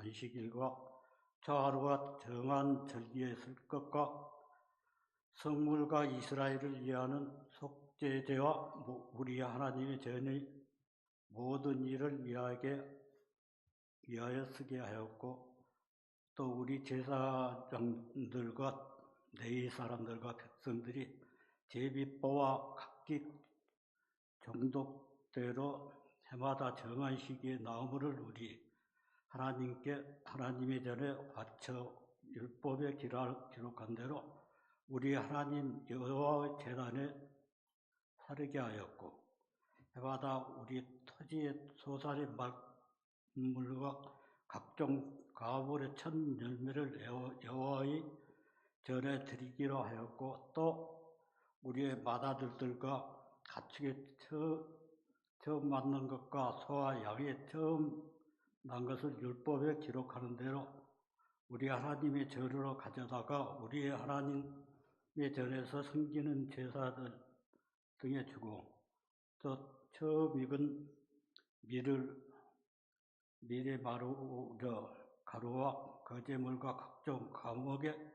안식일과 초하루가 정한 절기에 쓸 것과 성물과 이스라엘을 위하는 속죄제와 우리 하나님의 전의 모든 일을 위하여 쓰게 하였고, 또 우리 제사장들과 레위 사람들과 백성들이 제비법과 각기 정독대로 해마다 정한 시기에 나무를 우리 하나님의 전에 바쳐 율법에 기록한 대로 우리 하나님 여호와의 제단에 사르게 하였고, 해마다 우리 토지의 소산의 만물과 각종 가물의 첫 열매를 여호와의 전에 드리기로 하였고, 또 우리의 맏아들들과 가축의 처음 낳는 것과 소와 양의 처음 난 것을 율법에 기록하는 대로 우리 하나님의 전으로 가져다가 우리 하나님의 전에서 섬기는 제사들 등에 주고, 또 처음 익은 밀에 마르려 가루와 거제물과 각종 과목의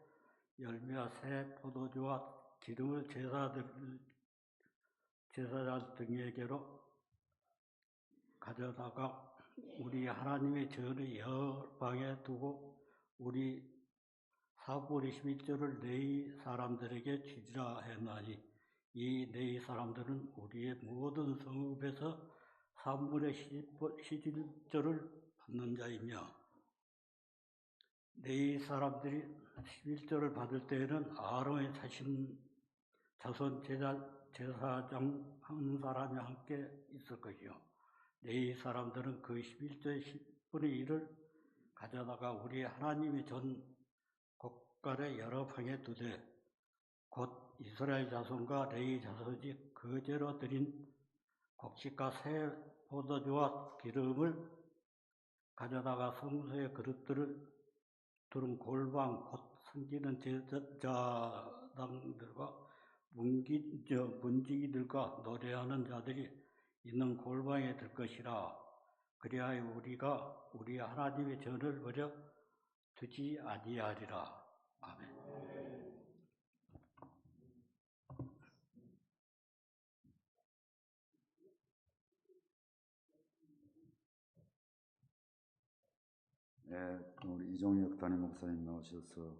열매와 새 포도주와 기름을 제사장 등에게로 가져다가 우리 하나님의 전의 여방에 두고 우리 4분의 11조를 레위 사람들에게 주리라 했나니, 이 레위 사람들은 우리의 모든 성읍에서 3분의 11조를 받는 자이며, 레위 사람들이 11조를 받을 때에는 아론의 자손 제사장 한 사람이 함께 있을 것이요, 레위 사람들은 그 11조의 10분의 1을 가져다가 우리 하나님의 전 곳간에 여러 방에 두되, 곧 이스라엘 자손과 레위 자손이 거제로 드린 곡식과 새 포도주와 기름을 가져다가 성소의 그릇들을 두른 골방, 곧 섬기는 제사장들과 문지기들과 노래하는 자들이 있는 골방에 들 것이라. 그리하여 우리가 우리 하나님의 전을 버려 두지 아니하리라. 아멘. 네, 우리 이종혁 담임 목사님 나오셔서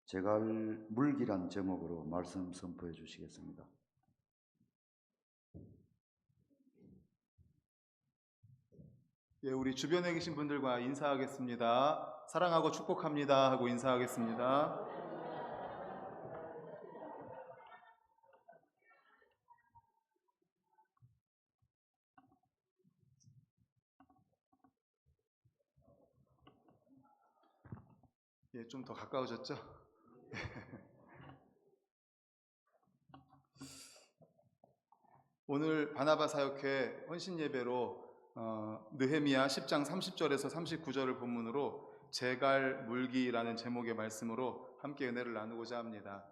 제갈물기란 제목으로 말씀 선포해 주시겠습니다. 예, 우리 주변에 계신 분들과 인사하겠습니다. 사랑하고 축복합니다 하고 인사하겠습니다. 예, 좀 더 가까워졌죠? 오늘 바나바 사역회 헌신 예배로 느헤미야 10장 30절에서 39절을 본문으로 제갈 물기라는 제목의 말씀으로 함께 은혜를 나누고자 합니다.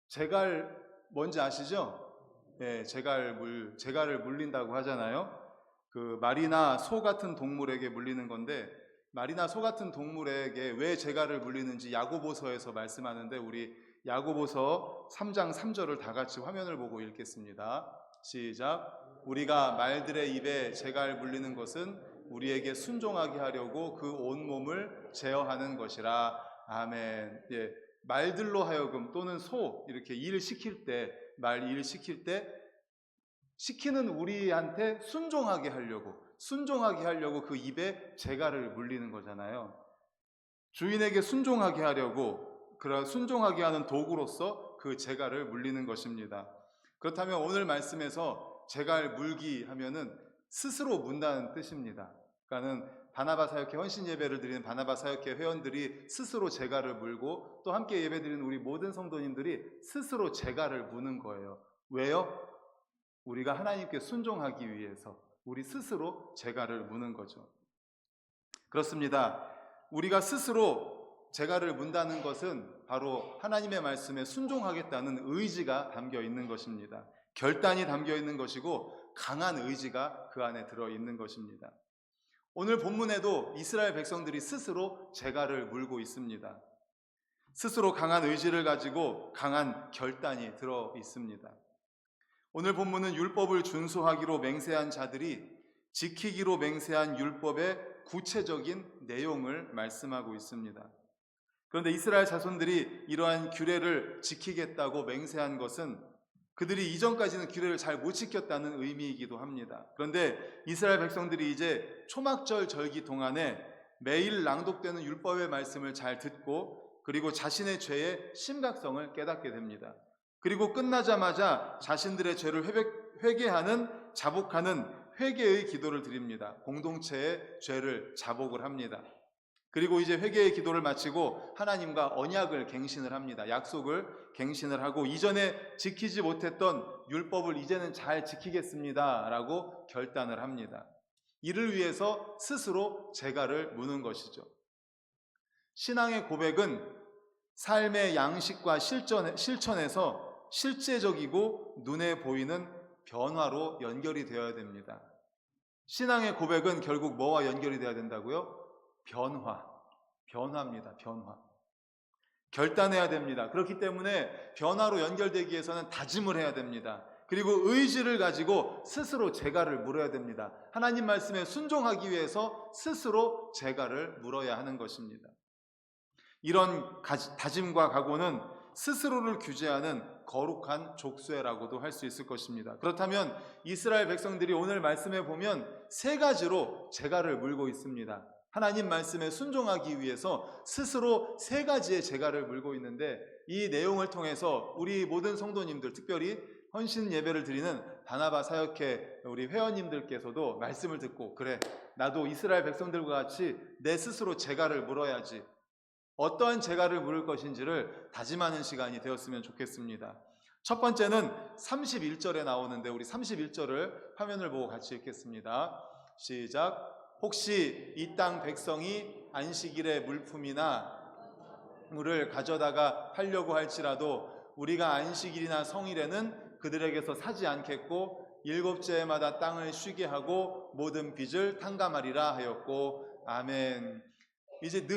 제갈 뭔지 아시죠? 예, 제갈을 물린다고 하잖아요. 그 말이나 소 같은 동물에게 물리는 건데, 말이나 소 같은 동물에게 왜 제갈을 물리는지 야고보서에서 말씀하는데, 우리 야고보서 3장 3절을 다 같이 화면을 보고 읽겠습니다. 시작. 우리가 말들의 입에 제갈 물리는 것은 우리에게 순종하게 하려고 그 온몸을 제어하는 것이라. 아멘. 예, 말들로 하여금 또는 소 이렇게 일 시킬 때, 말 일 시킬 때 시키는 우리한테 순종하게 하려고 그 입에 제갈을 물리는 거잖아요. 주인에게 순종하게 하려고, 그런 순종하게 하는 도구로서 그 제갈을 물리는 것입니다. 그렇다면 오늘 말씀에서 제갈 물기 하면은 스스로 문다는 뜻입니다. 그러니까는 바나바 사역회 헌신 예배를 드리는 바나바 사역회 회원들이 스스로 제갈을 물고, 또 함께 예배드리는 우리 모든 성도님들이 스스로 제갈을 무는 거예요. 왜요? 우리가 하나님께 순종하기 위해서 우리 스스로 제갈을 무는 거죠. 그렇습니다. 우리가 스스로 제갈을 문다는 것은 바로 하나님의 말씀에 순종하겠다는 의지가 담겨 있는 것입니다. 결단이 담겨 있는 것이고 강한 의지가 그 안에 들어 있는 것입니다. 오늘 본문에도 이스라엘 백성들이 스스로 재갈을 물고 있습니다. 스스로 강한 의지를 가지고 강한 결단이 들어 있습니다. 오늘 본문은 율법을 준수하기로 맹세한 자들이 지키기로 맹세한 율법의 구체적인 내용을 말씀하고 있습니다. 그런데 이스라엘 자손들이 이러한 규례를 지키겠다고 맹세한 것은 그들이 이전까지는 규례를 잘 못 지켰다는 의미이기도 합니다. 그런데 이스라엘 백성들이 이제 초막절 절기 동안에 매일 낭독되는 율법의 말씀을 잘 듣고 그리고 자신의 죄의 심각성을 깨닫게 됩니다. 그리고 끝나자마자 자신들의 죄를 회개하는, 자복하는 회개의 기도를 드립니다. 공동체의 죄를 자복을 합니다. 그리고 이제 회개의 기도를 마치고 하나님과 언약을 갱신을 합니다. 약속을 갱신을 하고 이전에 지키지 못했던 율법을 이제는 잘 지키겠습니다 라고 결단을 합니다. 이를 위해서 스스로 재갈을 무는 것이죠. 신앙의 고백은 삶의 양식과 실천에서 실제적이고 눈에 보이는 변화로 연결이 되어야 됩니다. 신앙의 고백은 결국 뭐와 연결이 되어야 된다고요? 변화입니다. 변화. 결단해야 됩니다. 그렇기 때문에 변화로 연결되기 위해서는 다짐을 해야 됩니다. 그리고 의지를 가지고 스스로 재갈을 물어야 됩니다. 하나님 말씀에 순종하기 위해서 스스로 재갈을 물어야 하는 것입니다. 이런 다짐과 각오는 스스로를 규제하는 거룩한 족쇄라고도 할 수 있을 것입니다. 그렇다면 이스라엘 백성들이 오늘 말씀에 보면 세 가지로 재갈을 물고 있습니다. 하나님 말씀에 순종하기 위해서 스스로 세 가지의 재갈을 물고 있는데 이 내용을 통해서 우리 모든 성도님들, 특별히 헌신 예배를 드리는 다나바 사역회 우리 회원님들께서도 말씀을 듣고 그래, 나도 이스라엘 백성들과 같이 내 스스로 재갈을 물어야지, 어떠한 재갈을 물을 것인지를 다짐하는 시간이 되었으면 좋겠습니다. 첫 번째는 31절에 나오는데 우리 31절을 화면을 보고 같이 읽겠습니다. 시작. 혹시 이 땅 백성이 안식일에 물품이나 물을 가져다가 팔려고 할지라도 우리가 안식일이나 성일에는 그들에게서 사지 않겠고 일곱째마다 땅을 쉬게 하고 모든 빚을 탕감하리라 하였고. 아멘. 이제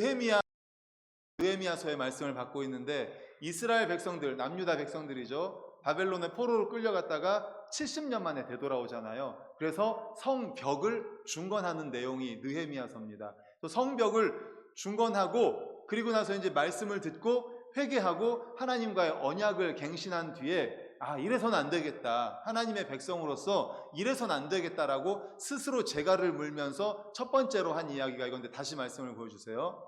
느헤미야서의 말씀을 받고 있는데 이스라엘 백성들, 남유다 백성들이죠. 바벨론의 포로로 끌려갔다가 70년 만에 되돌아오잖아요. 그래서 성벽을 중건하는 내용이 느헤미야서입니다. 성벽을 중건하고 그리고 나서 이제 말씀을 듣고 회개하고 하나님과의 언약을 갱신한 뒤에 이래서는 안 되겠다, 하나님의 백성으로서 이래서는 안 되겠다라고 스스로 재갈을 물면서 첫 번째로 한 이야기가 이건데, 다시 말씀을 보여주세요.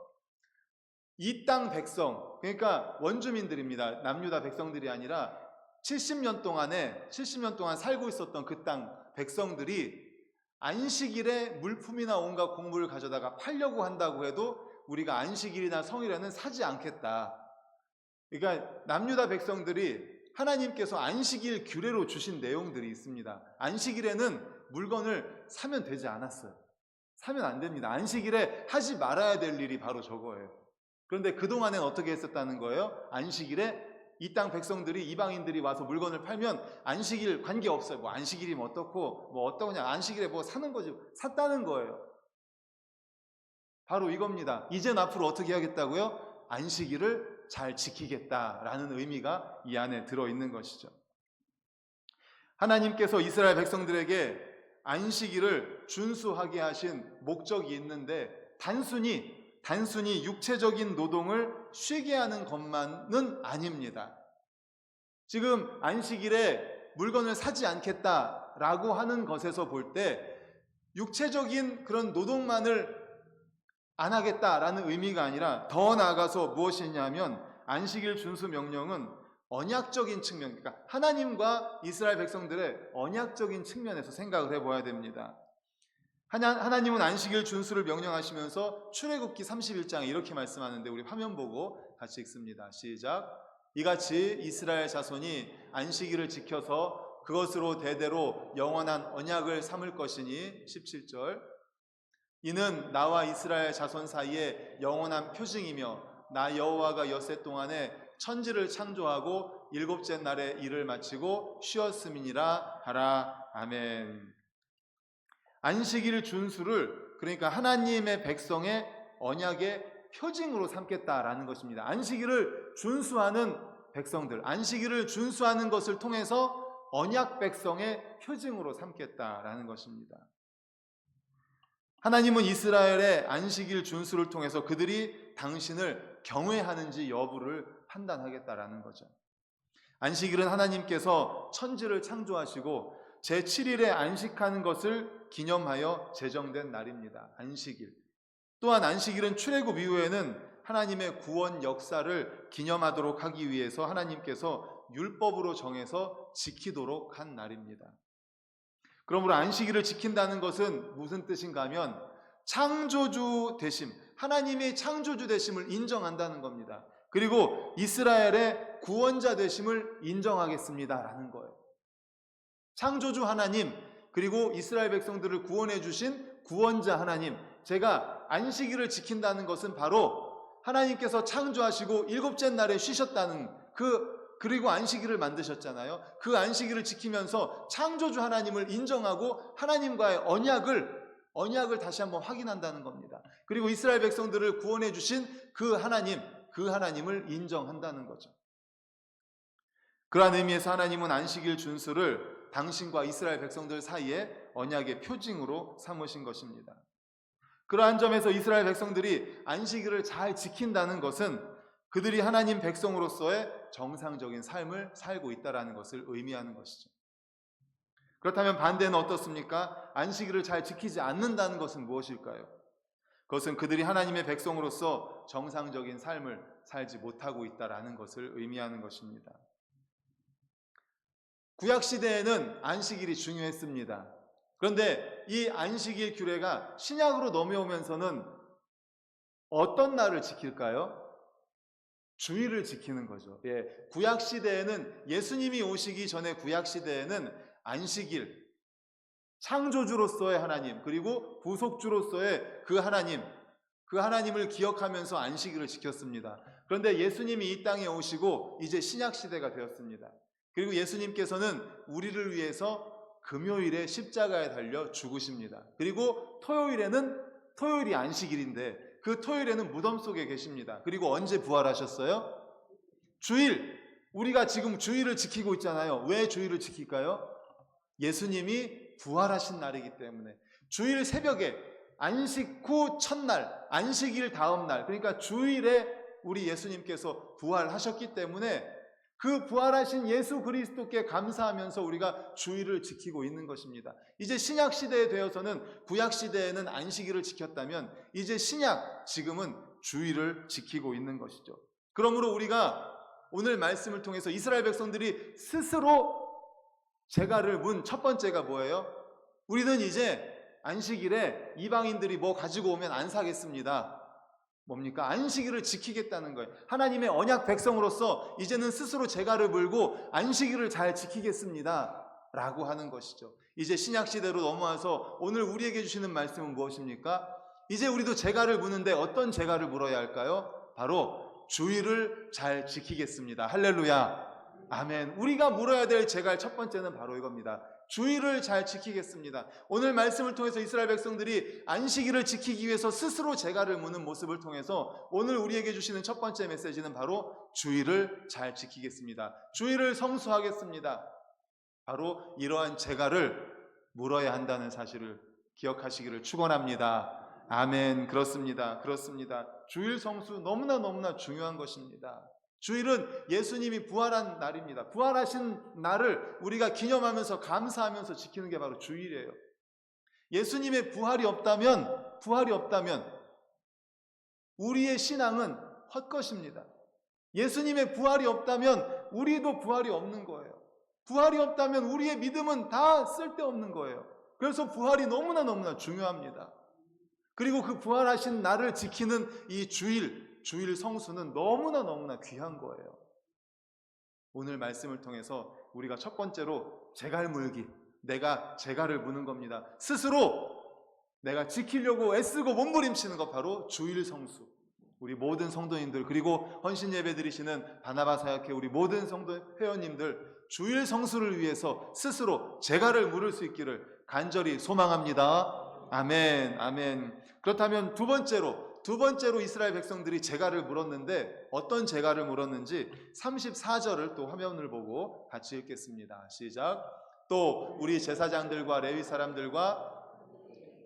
이 땅 백성, 그러니까 원주민들입니다. 남유다 백성들이 아니라 70년 동안 살고 있었던 그 땅 백성들이 안식일에 물품이나 온갖 곡물을 가져다가 팔려고 한다고 해도 우리가 안식일이나 성일에는 사지 않겠다. 그러니까 남유다 백성들이 하나님께서 안식일 규례로 주신 내용들이 있습니다. 안식일에는 물건을 사면 되지 않았어요. 사면 안 됩니다. 안식일에 하지 말아야 될 일이 바로 저거예요. 그런데 그동안엔 어떻게 했었다는 거예요? 안식일에 이 땅 백성들이, 이방인들이 와서 물건을 팔면 안식일 관계없어요. 뭐 안식일이면 어떻고 뭐 어떠냐, 안식일에 뭐 사는 거지, 샀다는 거예요. 바로 이겁니다. 이젠 앞으로 어떻게 하겠다고요? 안식일을 잘 지키겠다라는 의미가 이 안에 들어있는 것이죠. 하나님께서 이스라엘 백성들에게 안식일을 준수하게 하신 목적이 있는데 단순히 육체적인 노동을 쉬게 하는 것만은 아닙니다. 지금 안식일에 물건을 사지 않겠다라고 하는 것에서 볼 때 육체적인 그런 노동만을 안 하겠다라는 의미가 아니라 더 나아가서 무엇이냐면 안식일 준수 명령은 언약적인 측면, 그러니까 하나님과 이스라엘 백성들의 언약적인 측면에서 생각을 해봐야 됩니다. 하나님은 안식일 준수를 명령하시면서 출애굽기 31장에 이렇게 말씀하는데 우리 화면 보고 같이 읽습니다. 시작. 이같이 이스라엘 자손이 안식일을 지켜서 그것으로 대대로 영원한 언약을 삼을 것이니. 17절. 이는 나와 이스라엘 자손 사이에 영원한 표징이며 나 여호와가 엿새 동안에 천지를 창조하고 일곱째 날에 일을 마치고 쉬었음이니라 하라. 아멘. 안식일 준수를 그러니까 하나님의 백성의 언약의 표징으로 삼겠다라는 것입니다. 안식일을 준수하는 백성들, 안식일을 준수하는 것을 통해서 언약 백성의 표징으로 삼겠다라는 것입니다. 하나님은 이스라엘의 안식일 준수를 통해서 그들이 당신을 경외하는지 여부를 판단하겠다라는 거죠. 안식일은 하나님께서 천지를 창조하시고 제7일에 안식하는 것을 기념하여 제정된 날입니다. 안식일. 또한 안식일은 출애굽 이후에는 하나님의 구원 역사를 기념하도록 하기 위해서 하나님께서 율법으로 정해서 지키도록 한 날입니다. 그러므로 안식일을 지킨다는 것은 무슨 뜻인가 하면 창조주 되심, 하나님의 창조주 되심을 인정한다는 겁니다. 그리고 이스라엘의 구원자 되심을 인정하겠습니다라는 거예요. 창조주 하나님, 그리고 이스라엘 백성들을 구원해 주신 구원자 하나님, 제가 안식일을 지킨다는 것은 바로 하나님께서 창조하시고 일곱째 날에 쉬셨다는 그리고 안식일을 만드셨잖아요. 그 안식일을 지키면서 창조주 하나님을 인정하고 하나님과의 언약을 다시 한번 확인한다는 겁니다. 그리고 이스라엘 백성들을 구원해 주신 그 하나님을 인정한다는 거죠. 그러한 의미에서 하나님은 안식일 준수를 당신과 이스라엘 백성들 사이에 언약의 표징으로 삼으신 것입니다. 그러한 점에서 이스라엘 백성들이 안식일을 잘 지킨다는 것은 그들이 하나님 백성으로서의 정상적인 삶을 살고 있다는 것을 의미하는 것이죠. 그렇다면 반대는 어떻습니까? 안식일을 잘 지키지 않는다는 것은 무엇일까요? 그것은 그들이 하나님의 백성으로서 정상적인 삶을 살지 못하고 있다는 것을 의미하는 것입니다. 구약시대에는 안식일이 중요했습니다. 그런데 이 안식일 규례가 신약으로 넘어오면서는 어떤 날을 지킬까요? 주일을 지키는 거죠. 구약시대에는, 예수님이 오시기 전에 구약시대에는 안식일, 창조주로서의 하나님, 그리고 구속주로서의 그 하나님을 기억하면서 안식일을 지켰습니다. 그런데 예수님이 이 땅에 오시고 이제 신약시대가 되었습니다. 그리고 예수님께서는 우리를 위해서 금요일에 십자가에 달려 죽으십니다. 그리고 토요일이 안식일인데 그 토요일에는 무덤 속에 계십니다. 그리고 언제 부활하셨어요? 주일. 우리가 지금 주일을 지키고 있잖아요. 왜 주일을 지킬까요? 예수님이 부활하신 날이기 때문에. 주일 새벽에 안식 후 첫날, 안식일 다음 날, 그러니까 주일에 우리 예수님께서 부활하셨기 때문에 그 부활하신 예수 그리스도께 감사하면서 우리가 주일을 지키고 있는 것입니다. 이제 신약 시대에 되어서는, 구약 시대에는 안식일을 지켰다면 이제 지금은 주일을 지키고 있는 것이죠. 그러므로 우리가 오늘 말씀을 통해서 이스라엘 백성들이 스스로 제갈을 문 첫 번째가 뭐예요? 우리는 이제 안식일에 이방인들이 뭐 가지고 오면 안 사겠습니다. 뭡니까? 안식일을 지키겠다는 거예요. 하나님의 언약 백성으로서 이제는 스스로 제갈을 물고 안식일을 잘 지키겠습니다 라고 하는 것이죠. 이제 신약시대로 넘어와서 오늘 우리에게 주시는 말씀은 무엇입니까? 이제 우리도 제갈을 무는데 어떤 제갈을 물어야 할까요? 바로 주일을 잘 지키겠습니다. 할렐루야, 아멘. 우리가 물어야 될 제갈 첫 번째는 바로 이겁니다. 주일을 잘 지키겠습니다. 오늘 말씀을 통해서 이스라엘 백성들이 안식일을 지키기 위해서 스스로 제갈을 무는 모습을 통해서 오늘 우리에게 주시는 첫 번째 메시지는 바로 주일을 잘 지키겠습니다. 주일을 성수하겠습니다. 바로 이러한 제갈을 물어야 한다는 사실을 기억하시기를 축원합니다. 아멘. 그렇습니다. 주일 성수 너무나 중요한 것입니다. 주일은 예수님이 부활한 날입니다. 부활하신 날을 우리가 기념하면서 감사하면서 지키는 게 바로 주일이에요. 예수님의 부활이 없다면 우리의 신앙은 헛것입니다. 예수님의 부활이 없다면 우리도 부활이 없는 거예요. 부활이 없다면 우리의 믿음은 다 쓸데없는 거예요. 그래서 부활이 너무나 중요합니다. 그리고 그 부활하신 날을 지키는 이 주일 성수는 너무나 귀한 거예요. 오늘 말씀을 통해서 우리가 첫 번째로 제갈 물기, 내가 제갈을 무는 겁니다. 스스로 내가 지키려고 애쓰고 몸부림치는 것, 바로 주일 성수. 우리 모든 성도님들, 그리고 헌신 예배 드리시는 바나바 사역회 우리 모든 성도 회원님들, 주일 성수를 위해서 스스로 제갈을 물을 수 있기를 간절히 소망합니다. 아멘, 아멘. 그렇다면 두 번째로 이스라엘 백성들이 제갈을 물었는데 어떤 제갈을 물었는지 34절을 또 화면을 보고 같이 읽겠습니다. 시작. 또 우리 제사장들과 레위 사람들과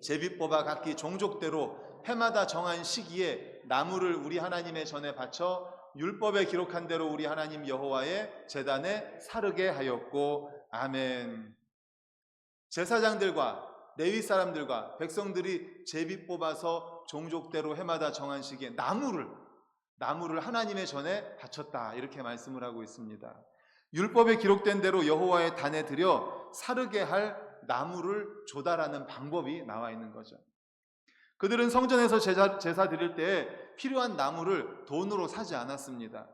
제비 뽑아 각기 종족대로 해마다 정한 시기에 나무를 우리 하나님의 전에 바쳐 율법에 기록한 대로 우리 하나님 여호와의 제단에 사르게 하였고. 아멘. 제사장들과 레위 사람들과 백성들이 제비 뽑아서 종족대로 해마다 정한 시기에 나무를 하나님의 전에 바쳤다, 이렇게 말씀을 하고 있습니다. 율법에 기록된 대로 여호와의 단에 들여 사르게 할 나무를 조달하는 방법이 나와 있는 거죠. 그들은 성전에서 제사 드릴 때 필요한 나무를 돈으로 사지 않았습니다.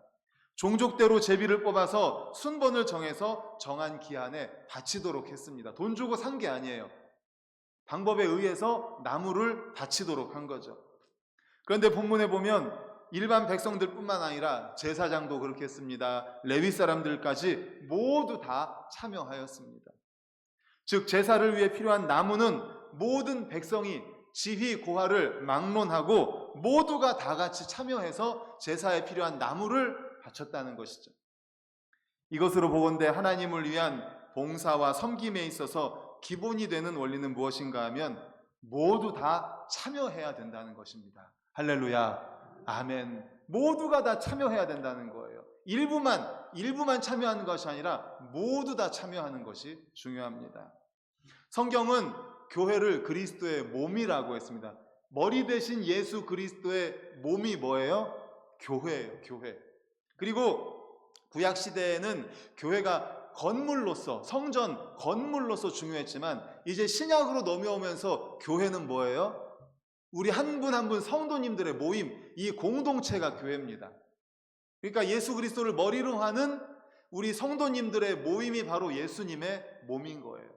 종족대로 제비를 뽑아서 순번을 정해서 정한 기한에 바치도록 했습니다. 돈 주고 산 게 아니에요. 방법에 의해서 나무를 바치도록 한 거죠. 그런데 본문에 보면 일반 백성들뿐만 아니라 제사장도 그렇게 했습니다. 레위 사람들까지 모두 다 참여하였습니다. 즉 제사를 위해 필요한 나무는 모든 백성이 지휘 고하를 막론하고 모두가 다 같이 참여해서 제사에 필요한 나무를 바쳤다는 것이죠. 이것으로 보건대 하나님을 위한 봉사와 섬김에 있어서 기본이 되는 원리는 무엇인가 하면 모두 다 참여해야 된다는 것입니다. 할렐루야, 아멘. 모두가 다 참여해야 된다는 거예요. 일부만 참여하는 것이 아니라 모두 다 참여하는 것이 중요합니다. 성경은 교회를 그리스도의 몸이라고 했습니다. 머리 대신 예수 그리스도의 몸이 뭐예요? 교회예요, 교회. 그리고 구약 시대에는 교회가 건물로서, 성전 건물로서 중요했지만 이제 신약으로 넘어오면서 교회는 뭐예요? 우리 한 분 한 분 성도님들의 모임, 이 공동체가 교회입니다. 그러니까 예수 그리스도를 머리로 하는 우리 성도님들의 모임이 바로 예수님의 몸인 거예요.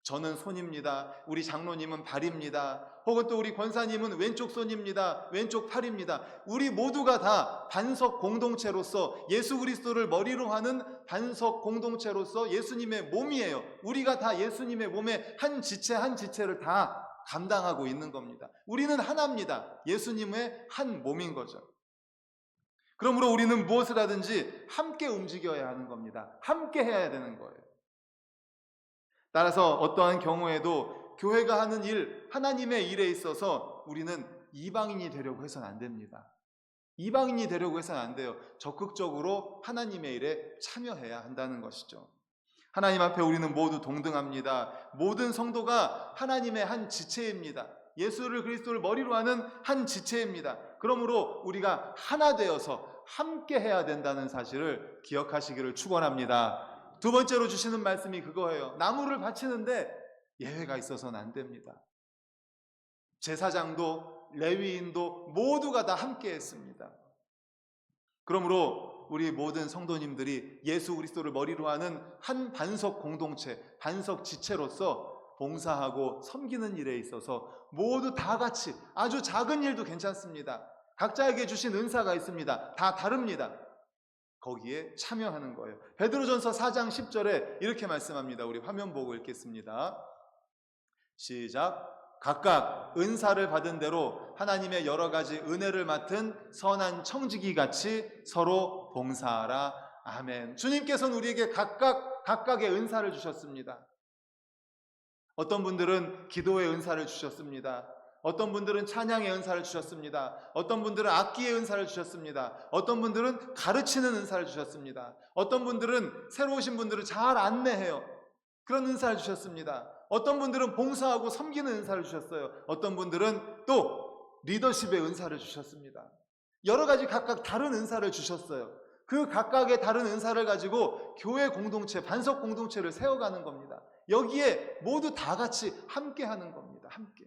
저는 손입니다. 우리 장로님은 발입니다. 혹은 또 우리 권사님은 왼쪽 손입니다. 왼쪽 팔입니다. 우리 모두가 다 반석 공동체로서 예수 그리스도를 머리로 하는 반석 공동체로서 예수님의 몸이에요. 우리가 다 예수님의 몸의 한 지체 한 지체를 다 감당하고 있는 겁니다. 우리는 하나입니다. 예수님의 한 몸인 거죠. 그러므로 우리는 무엇을 하든지 함께 움직여야 하는 겁니다. 함께 해야 되는 거예요. 따라서 어떠한 경우에도 교회가 하는 일, 하나님의 일에 있어서 우리는 이방인이 되려고 해서는 안 됩니다. 이방인이 되려고 해서는 안 돼요. 적극적으로 하나님의 일에 참여해야 한다는 것이죠. 하나님 앞에 우리는 모두 동등합니다. 모든 성도가 하나님의 한 지체입니다. 예수를 그리스도를 머리로 하는 한 지체입니다. 그러므로 우리가 하나 되어서 함께 해야 된다는 사실을 기억하시기를 축원합니다. 두 번째로 주시는 말씀이 그거예요. 나무를 바치는데 예외가 있어서는 안 됩니다. 제사장도 레위인도 모두가 다 함께 했습니다. 그러므로 우리 모든 성도님들이 예수 그리스도를 머리로 하는 한 반석 공동체, 반석 지체로서 봉사하고 섬기는 일에 있어서 모두 다 같이, 아주 작은 일도 괜찮습니다. 각자에게 주신 은사가 있습니다. 다 다릅니다. 거기에 참여하는 거예요. 베드로전서 4장 10절에 이렇게 말씀합니다. 우리 화면 보고 읽겠습니다. 시작. 각각 은사를 받은 대로 하나님의 여러 가지 은혜를 맡은 선한 청지기 같이 서로 봉사하라. 아멘. 주님께서는 우리에게 각각의 은사를 주셨습니다. 어떤 분들은 기도의 은사를 주셨습니다. 어떤 분들은 찬양의 은사를 주셨습니다. 어떤 분들은 악기의 은사를 주셨습니다. 어떤 분들은 가르치는 은사를 주셨습니다. 어떤 분들은 새로 오신 분들을 잘 안내해요. 그런 은사를 주셨습니다. 어떤 분들은 봉사하고 섬기는 은사를 주셨어요. 어떤 분들은 또 리더십의 은사를 주셨습니다. 여러 가지 각각 다른 은사를 주셨어요. 그 각각의 다른 은사를 가지고 교회 공동체, 반석 공동체를 세워가는 겁니다. 여기에 모두 다 같이 함께 하는 겁니다. 함께.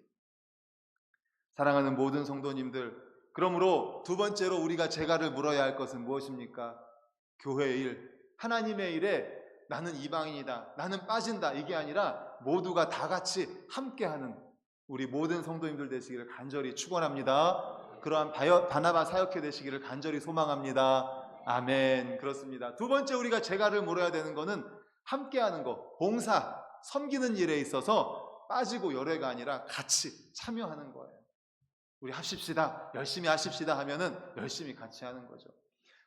사랑하는 모든 성도님들, 그러므로 두 번째로 우리가 제갈을 물어야 할 것은 무엇입니까? 교회의 일, 하나님의 일에 나는 이방인이다, 나는 빠진다, 이게 아니라 모두가 다 같이 함께하는 우리 모든 성도님들 되시기를 간절히 축원합니다. 그러한 바나바 사역회 되시기를 간절히 소망합니다. 아멘. 그렇습니다. 두 번째 우리가 제갈을 물어야 되는 것은 함께하는 것, 봉사, 섬기는 일에 있어서 빠지고 열애가 아니라 같이 참여하는 거예요. 우리 합십시다, 열심히 하십시다 하면은 열심히 같이 하는 거죠.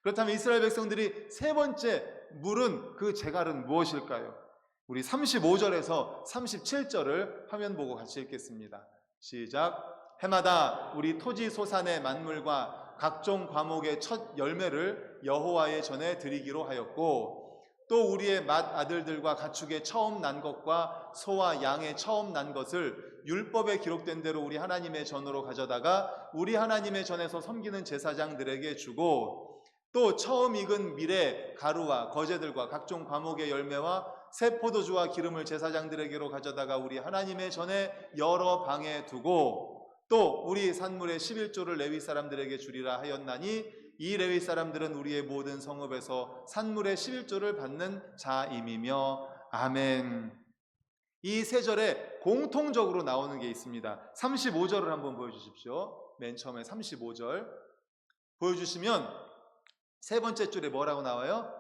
그렇다면 이스라엘 백성들이 세 번째 물은 그 제갈은 무엇일까요? 우리 35절에서 37절을 화면 보고 같이 읽겠습니다. 시작. 해마다 우리 토지 소산의 만물과 각종 과목의 첫 열매를 여호와의 전에 드리기로 하였고, 또 우리의 맏아들들과 가축의 처음 난 것과 소와 양의 처음 난 것을 율법에 기록된 대로 우리 하나님의 전으로 가져다가 우리 하나님의 전에서 섬기는 제사장들에게 주고, 또 처음 익은 밀의 가루와 거제들과 각종 과목의 열매와 새 포도주와 기름을 제사장들에게로 가져다가 우리 하나님의 전에 여러 방에 두고, 또 우리 산물의 11조를 레위 사람들에게 주리라 하였나니 이 레위 사람들은 우리의 모든 성읍에서 산물의 11조를 받는 자임이며. 아멘. 이 세 절에 공통적으로 나오는 게 있습니다. 35절을 한번 보여주십시오. 맨 처음에 35절 보여주시면 세 번째 줄에 뭐라고 나와요?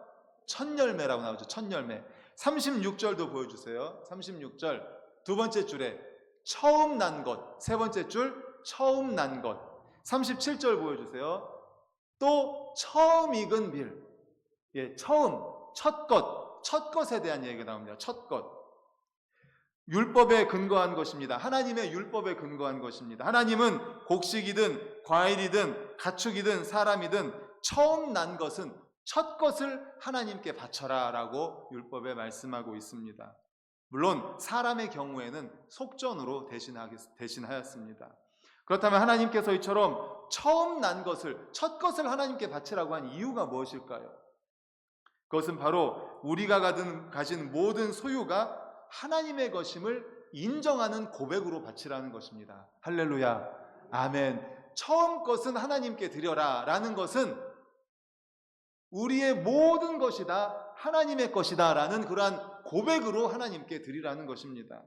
첫 열매라고 나오죠. 첫 열매. 36절도 보여주세요. 36절 두 번째 줄에 처음 난 것. 세 번째 줄 처음 난 것. 37절 보여주세요. 또 처음 익은 밀. 예, 처음, 첫 것, 첫 것에 대한 얘기가 나옵니다. 첫 것. 율법에 근거한 것입니다. 하나님의 율법에 근거한 것입니다. 하나님은 곡식이든 과일이든 가축이든 사람이든 처음 난 것은 첫 것을 하나님께 바쳐라 라고 율법에 말씀하고 있습니다. 물론 사람의 경우에는 속전으로 대신하였습니다. 그렇다면 하나님께서 이처럼 처음 난 것을, 첫 것을 하나님께 바치라고 한 이유가 무엇일까요? 그것은 바로 우리가 가진 모든 소유가 하나님의 것임을 인정하는 고백으로 바치라는 것입니다. 할렐루야, 아멘. 처음 것은 하나님께 드려라 라는 것은 우리의 모든 것이 다 하나님의 것이다 라는 그러한 고백으로 하나님께 드리라는 것입니다.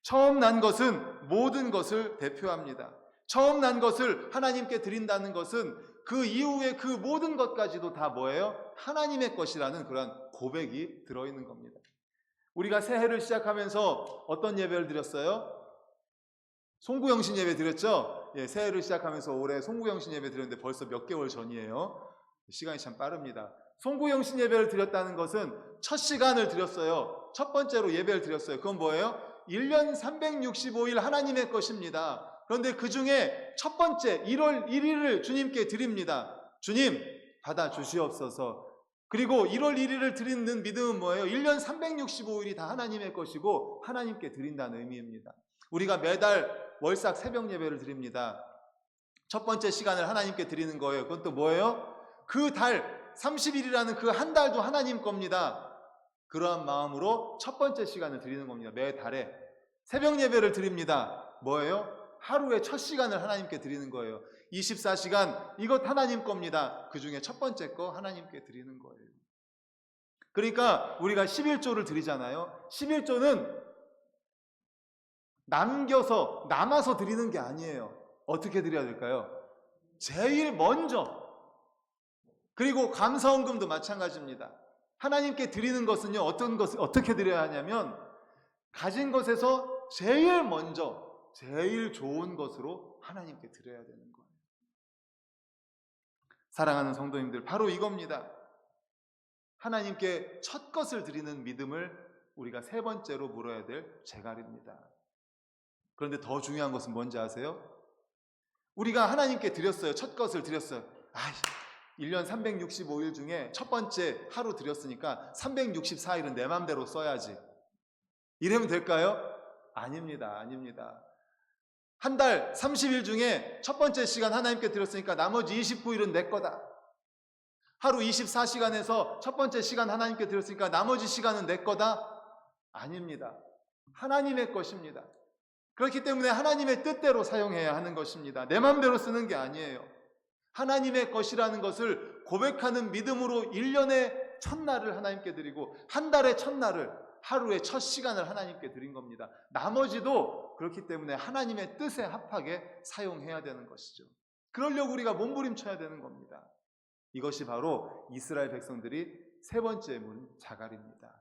처음 난 것은 모든 것을 대표합니다. 처음 난 것을 하나님께 드린다는 것은 그 이후에 그 모든 것까지도 다 뭐예요? 하나님의 것이라는 그런 고백이 들어있는 겁니다. 우리가 새해를 시작하면서 어떤 예배를 드렸어요? 송구영신 예배 드렸죠? 예, 새해를 시작하면서 올해 송구영신 예배 드렸는데 벌써 몇 개월 전이에요. 시간이 참 빠릅니다. 송구영신 예배를 드렸다는 것은 첫 시간을 드렸어요. 첫 번째로 예배를 드렸어요. 그건 뭐예요? 1년 365일 하나님의 것입니다. 그런데 그 중에 첫 번째 1월 1일을 주님께 드립니다. 주님 받아 주시옵소서. 그리고 1월 1일을 드리는 믿음은 뭐예요? 1년 365일이 다 하나님의 것이고 하나님께 드린다는 의미입니다. 우리가 매달 월삭 새벽 예배를 드립니다. 첫 번째 시간을 하나님께 드리는 거예요. 그건 또 뭐예요? 그 달 30일이라는 그 한 달도 하나님 겁니다. 그러한 마음으로 첫 번째 시간을 드리는 겁니다. 매달에 새벽 예배를 드립니다. 뭐예요? 하루의 첫 시간을 하나님께 드리는 거예요. 24시간 이것 하나님 겁니다. 그 중에 첫 번째 거 하나님께 드리는 거예요. 그러니까 우리가 11조를 드리잖아요. 11조는 남아서 드리는 게 아니에요. 어떻게 드려야 될까요? 제일 먼저. 그리고 감사헌금도 마찬가지입니다. 하나님께 드리는 것은요, 어떻게 드려야 하냐면 가진 것에서 제일 먼저 제일 좋은 것으로 하나님께 드려야 되는 거예요. 사랑하는 성도님들, 바로 이겁니다. 하나님께 첫 것을 드리는 믿음을 우리가 세 번째로 물어야 될 제갈입니다. 그런데 더 중요한 것은 뭔지 아세요? 우리가 하나님께 드렸어요. 첫 것을 드렸어요. 1년 365일 중에 첫 번째 하루 드렸으니까 364일은 내 맘대로 써야지. 이러면 될까요? 아닙니다. 아닙니다. 한 달 30일 중에 첫 번째 시간 하나님께 드렸으니까 나머지 29일은 내 거다. 하루 24시간에서 첫 번째 시간 하나님께 드렸으니까 나머지 시간은 내 거다. 아닙니다. 하나님의 것입니다. 그렇기 때문에 하나님의 뜻대로 사용해야 하는 것입니다. 내 맘대로 쓰는 게 아니에요. 하나님의 것이라는 것을 고백하는 믿음으로 1년의 첫날을 하나님께 드리고 한 달의 첫날을, 하루의 첫 시간을 하나님께 드린 겁니다. 나머지도 그렇기 때문에 하나님의 뜻에 합하게 사용해야 되는 것이죠. 그러려고 우리가 몸부림쳐야 되는 겁니다. 이것이 바로 이스라엘 백성들이 세 번째 문 자갈입니다.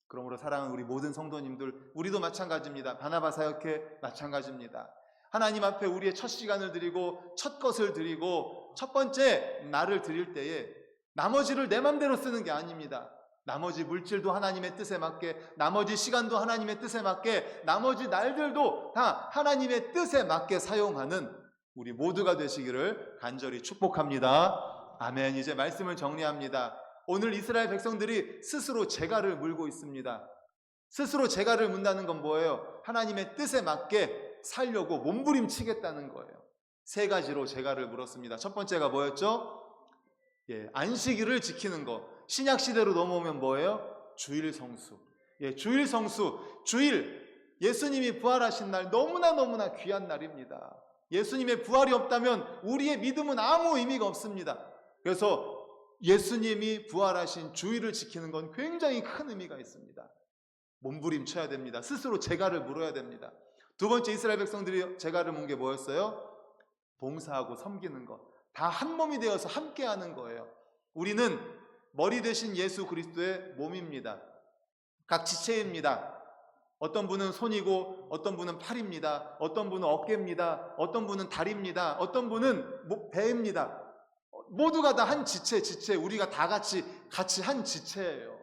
그러므로 사랑하는 우리 모든 성도님들, 우리도 마찬가지입니다. 바나바 사역회 마찬가지입니다. 하나님 앞에 우리의 첫 시간을 드리고 첫 것을 드리고 첫 번째 날을 드릴 때에 나머지를 내 맘대로 쓰는 게 아닙니다. 나머지 물질도 하나님의 뜻에 맞게, 나머지 시간도 하나님의 뜻에 맞게, 나머지 날들도 다 하나님의 뜻에 맞게 사용하는 우리 모두가 되시기를 간절히 축복합니다. 아멘. 이제 말씀을 정리합니다. 오늘 이스라엘 백성들이 스스로 재갈을 물고 있습니다. 스스로 재갈을 문다는 건 뭐예요? 하나님의 뜻에 맞게 살려고 몸부림치겠다는 거예요. 세 가지로 재갈을 물었습니다. 첫 번째가 뭐였죠? 안식일을 지키는 것. 신약 시대로 넘어오면 뭐예요? 주일 성수. 주일 성수. 주일. 예수님이 부활하신 날 너무나 귀한 날입니다. 예수님의 부활이 없다면 우리의 믿음은 아무 의미가 없습니다. 그래서 예수님이 부활하신 주일을 지키는 건 굉장히 큰 의미가 있습니다. 몸부림쳐야 됩니다. 스스로 재갈을 물어야 됩니다. 두 번째, 이스라엘 백성들이 재갈을 문 게 뭐였어요? 봉사하고 섬기는 것. 다 한 몸이 되어서 함께하는 거예요. 우리는 머리 대신 예수 그리스도의 몸입니다. 각 지체입니다. 어떤 분은 손이고, 어떤 분은 팔입니다. 어떤 분은 어깨입니다. 어떤 분은 다리입니다. 어떤 분은 배입니다. 모두가 다 한 지체, 우리가 다 같이 한 지체예요.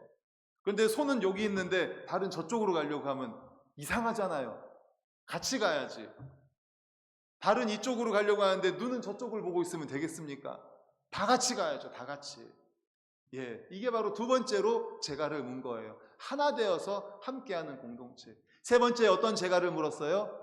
그런데 손은 여기 있는데 발은 저쪽으로 가려고 하면 이상하잖아요. 같이 가야지. 발은 이쪽으로 가려고 하는데 눈은 저쪽을 보고 있으면 되겠습니까? 다 같이 가야죠. 다 같이. 이게 바로 두 번째로 재갈을 문 거예요. 하나 되어서 함께하는 공동체. 세 번째, 어떤 재갈을 물었어요?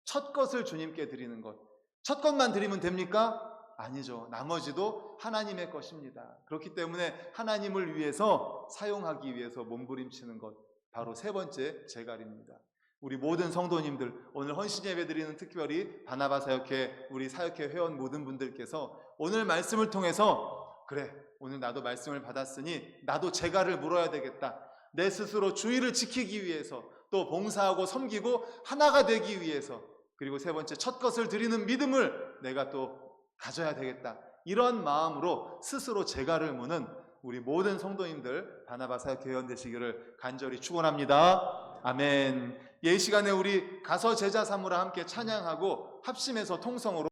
첫 것을 주님께 드리는 것. 첫 것만 드리면 됩니까? 아니죠. 나머지도 하나님의 것입니다. 그렇기 때문에 하나님을 위해서 사용하기 위해서 몸부림치는 것, 바로 세 번째 재갈입니다. 우리 모든 성도님들, 오늘 헌신 예배 드리는 특별히 바나바 사역회, 우리 사역회 회원 모든 분들께서 오늘 말씀을 통해서 그래, 오늘 나도 말씀을 받았으니 나도 재갈을 물어야 되겠다. 내 스스로 주의를 지키기 위해서, 또 봉사하고 섬기고 하나가 되기 위해서, 그리고 세 번째, 첫 것을 드리는 믿음을 내가 또 가져야 되겠다. 이런 마음으로 스스로 재갈을 무는 우리 모든 성도님들 바나바 사역회 회원 되시기를 간절히 축원합니다. 아멘. 이 시간에 우리 가서 제자 삼으라 함께 찬양하고 합심해서 통성으로